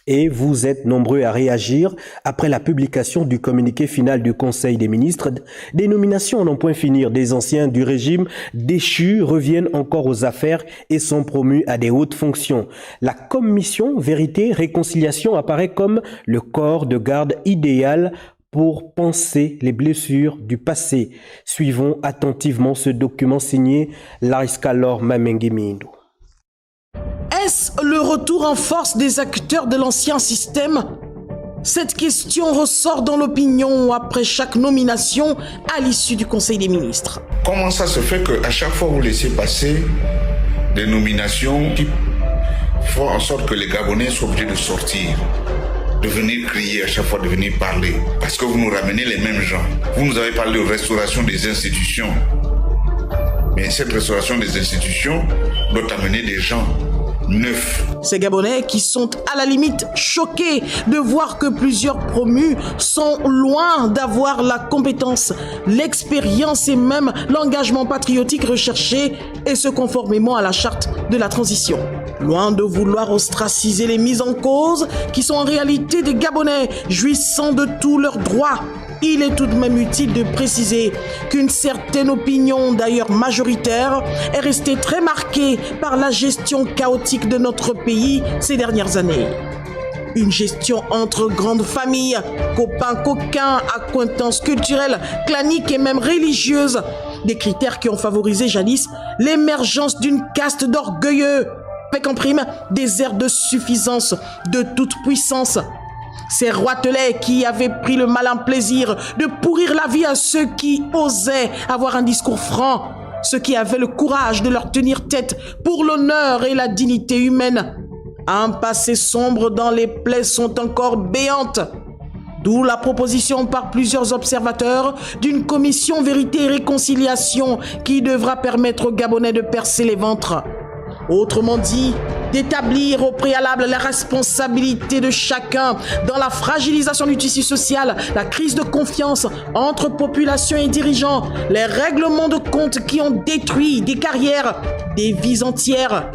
Et vous êtes nombreux à réagir après la publication du communiqué final du Conseil des ministres. Des nominations n'en point finir. Des anciens du régime déchus reviennent encore aux affaires et sont promus à des hautes fonctions. La commission Vérité-Réconciliation apparaît comme le corps de garde idéal pour penser les blessures du passé. Suivons attentivement ce document signé Lariska Laure Mamenguimindo. Est-ce le retour en force des acteurs de l'ancien système? Cette question ressort dans l'opinion après chaque nomination à l'issue du Conseil des ministres. Comment ça se fait qu'à chaque fois vous laissez passer des nominations qui font en sorte que les Gabonais soient obligés de sortir, de venir crier à chaque fois, de venir parler? Parce que vous nous ramenez les mêmes gens. Vous nous avez parlé de restauration des institutions. Mais cette restauration des institutions doit amener des gens neufs. Ces Gabonais qui sont à la limite choqués de voir que plusieurs promus sont loin d'avoir la compétence, l'expérience et même l'engagement patriotique recherché, et ce conformément à la charte de la transition. Loin de vouloir ostraciser les mises en cause, qui sont en réalité des Gabonais jouissant de tous leurs droits, il est tout de même utile de préciser qu'une certaine opinion, d'ailleurs majoritaire, est restée très marquée par la gestion chaotique de notre pays ces dernières années. Une gestion entre grandes familles, copains, coquins, accointances culturelles, claniques et même religieuses. Des critères qui ont favorisé jadis l'émergence d'une caste d'orgueilleux, avec en prime des airs de suffisance, de toute puissance. Ces roitelets qui avaient pris le malin plaisir de pourrir la vie à ceux qui osaient avoir un discours franc, ceux qui avaient le courage de leur tenir tête pour l'honneur et la dignité humaine. Un passé sombre dans les plaies sont encore béantes. D'où la proposition par plusieurs observateurs d'une commission Vérité et Réconciliation qui devra permettre aux Gabonais de percer les ventres. Autrement dit, d'établir au préalable la responsabilité de chacun dans la fragilisation du tissu social, la crise de confiance entre population et dirigeants, les règlements de compte qui ont détruit des carrières, des vies entières.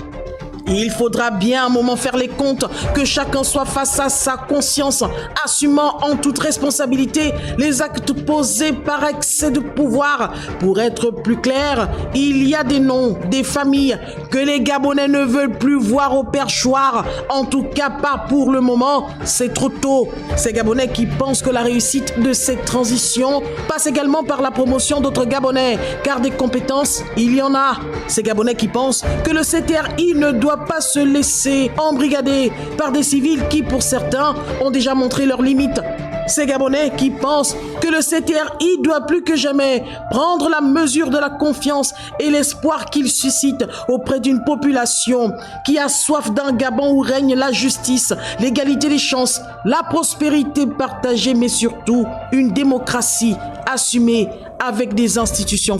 Il faudra bien un moment faire les comptes, que chacun soit face à sa conscience, assumant en toute responsabilité les actes posés par excès de pouvoir. Pour être plus clair, il y a des noms, des familles que les Gabonais ne veulent plus voir au perchoir, en tout cas pas pour le moment, c'est trop tôt. Ces Gabonais qui pensent que la réussite de cette transition passe également par la promotion d'autres Gabonais, car des compétences, il y en a. Ces Gabonais qui pensent que le CTRI ne doit pas se laisser embrigader par des civils qui, pour certains, ont déjà montré leurs limites. Ces Gabonais qui pensent que le CTRI doit plus que jamais prendre la mesure de la confiance et l'espoir qu'il suscite auprès d'une population qui a soif d'un Gabon où règne la justice, l'égalité des chances, la prospérité partagée, mais surtout une démocratie assumée avec des institutions